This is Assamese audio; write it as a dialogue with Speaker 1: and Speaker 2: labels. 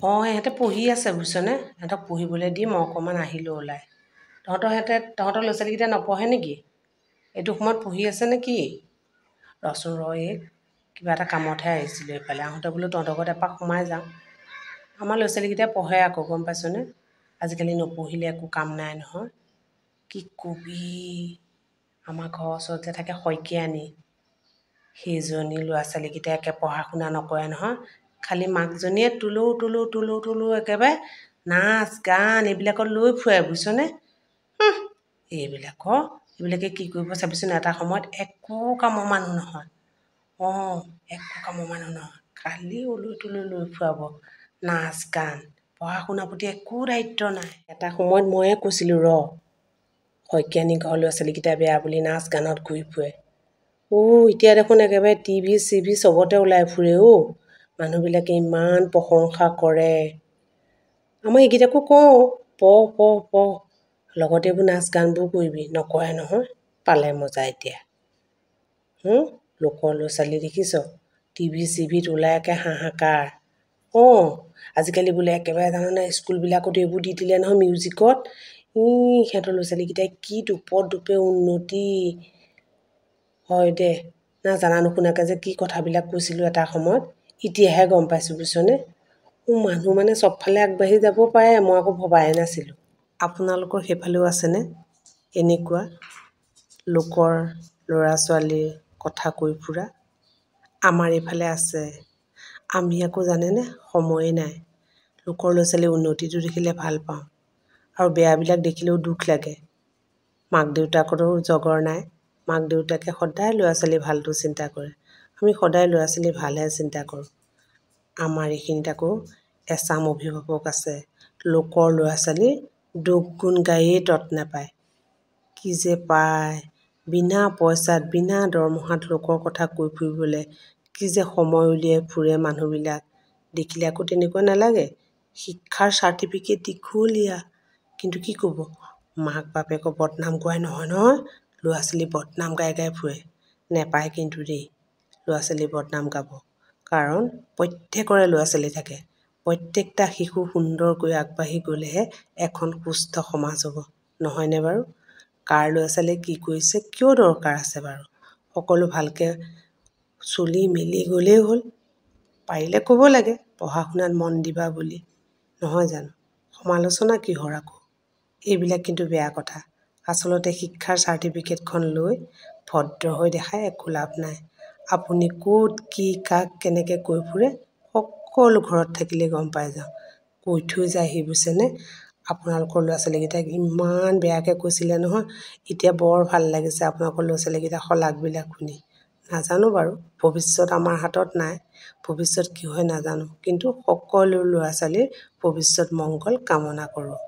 Speaker 1: অঁ সিহঁতে পঢ়ি আছে বুজিছনে সিহঁতক পঢ়িবলৈ দি মই অকণমান আহিলোঁ ওলাই তহঁতৰ ল'ৰা ছোৱালীকেইটা নপঢ়ে নেকি এইটো সময়ত পঢ়ি আছে নে কি ৰচোন এই কিবা এটা কামতহে আহিছিলোঁ এইফালে আহোঁতে বোলো তহঁতৰ ঘৰত এপাক সোমাই যাওঁ আমাৰ ল'ৰা ছোৱালীকেইটাই পঢ়ে আকৌ গম পাইছনে আজিকালি নপঢ়িলে একো কাম নাই নহয় কি কবি আমাৰ ঘৰৰ ওচৰত যে থাকে শইকীয়ানী সেইজনী ল'ৰা ছোৱালীকেইটাই একে পঢ়া শুনা নকৰে নহয় খালি মাকজনীয়ে তোলো একেবাৰে নাচ গান এইবিলাকত লৈ ফুৰে বুজিছনে এইবিলাকে কি কৰিব চাবিচোন এটা সময়ত একো কামৰ মানুহ নহয় অঁ একো কামৰ মানুহ নহয় খালি ওলৈ লৈ ফুৰাব নাচ গান পঢ়া শুনাৰ প্ৰতি একো দায়িত্ব নাই এটা সময়ত ময়ে কৈছিলোঁ শইকীয়ানী ঘৰৰ ল'ৰা ছোৱালীকেইটা বেয়া বুলি নাচ গানত ঘূৰি ফুৰে এতিয়া দেখোন একেবাৰে টিভি চিভি চবতে ওলাই ফুৰে মানুহবিলাকে ইমান প্ৰশংসা কৰে আমাৰ এইকেইটাকো কওঁ পঢ় লগতে এইবোৰ নাচ গানবোৰ কৰিবি নকৰে নহয় পালে মজা এতিয়া লোকৰ ল'ৰা ছোৱালী দেখিছ টিভি চিভিত ওলাই একে হাহাকাৰ আজিকালি বোলে একেবাৰে জানানে স্কুলবিলাকতো এইবোৰ দি দিলে নহয় মিউজিকত সিহঁতৰ ল'ৰা ছোৱালীকেইটাই কি দুপে উন্নতি হয় দে জানা নুশুনাকৈ যে কি কথাবিলাক কৈছিলোঁ এটা সময়ত এতিয়াহে গম পাইছোঁ বুজিছনে মানুহ মানে চবফালে আগবাঢ়ি যাব পাৰে মই আকৌ ভবাই নাছিলোঁ আপোনালোকৰ সেইফালেও আছেনে এনেকুৱা লোকৰ ল'ৰা ছোৱালীৰ কথা কৈ ফুৰা আমাৰ এইফালে আছে আমি আকৌ জানেনে সময়ে নাই লোকৰ ল'ৰা ছোৱালীৰ উন্নতিটো দেখিলে ভাল পাওঁ আৰু বেয়াবিলাক দেখিলেও দুখ লাগে মাক দেউতাকৰো জগৰ নাই মাক দেউতাকে সদায় ল'ৰা ছোৱালী ভালটো চিন্তা কৰে আমি সদায় ল'ৰা ছোৱালী ভালহে চিন্তা কৰোঁ আমাৰ এইখিনিত আকৌ এচাম অভিভাৱক আছে লোকৰ ল'ৰা ছোৱালীৰ দুখ গুণ গায়েই তত নাপায় কি যে পায় বিনা পইচাত বিনা দৰমহাত লোকৰ কথা কৈ ফুৰিবলৈ কি যে সময় উলিয়াই ফুৰে মানুহবিলাক দেখিলে আকৌ তেনেকুৱা নালাগে শিক্ষাৰ চাৰ্টিফিকেট দীঘলীয়া কিন্তু কি ক'ব মাক বাপেকৰ বদনাম গোৱাই নহয় ল'ৰা ছোৱালী বদনাম গাই ফুৰে নেপায় কিন্তু দেই ল'ৰা ছোৱালী বদনাম গাব কাৰণ প্ৰত্যেকৰে ল'ৰা ছোৱালী থাকে প্ৰত্যেকটা শিশু সুন্দৰকৈ আগবাঢ়ি গ'লেহে এখন সুস্থ সমাজ হ'ব নহয়নে বাৰু কাৰ ল'ৰা ছোৱালীয়ে কি কৰিছে কিয় দৰকাৰ আছে বাৰু সকলো ভালকৈ চলি মেলি গ'লেই হ'ল পাৰিলে ক'ব লাগে পঢ়া শুনাত মন দিবা বুলি নহয় জানো সমালোচনা কিহৰ আকৌ এইবিলাক কিন্তু বেয়া কথা আচলতে শিক্ষাৰ চাৰ্টিফিকেটখন লৈ ভদ্ৰ হৈ দেখাই একো লাভ নাই আপুনি ক'ত কি কাক কেনেকৈ কৈ ফুৰে সকলো ঘৰত থাকিলে গম পাই যাওঁ কৈ থৈ যায় সি বুজিছেনে আপোনালোকৰ ল'ৰা ছোৱালীকেইটাক ইমান বেয়াকৈ কৈছিলে নহয় এতিয়া বৰ ভাল লাগিছে আপোনালোকৰ ল'ৰা ছোৱালীকেইটা শলাগবিলাক শুনি নাজানো বাৰু ভৱিষ্যত আমাৰ হাতত নাই ভৱিষ্যত কি হয় নাজানো কিন্তু সকলো ল'ৰা ছোৱালীৰ ভৱিষ্যত মংগল কামনা কৰোঁ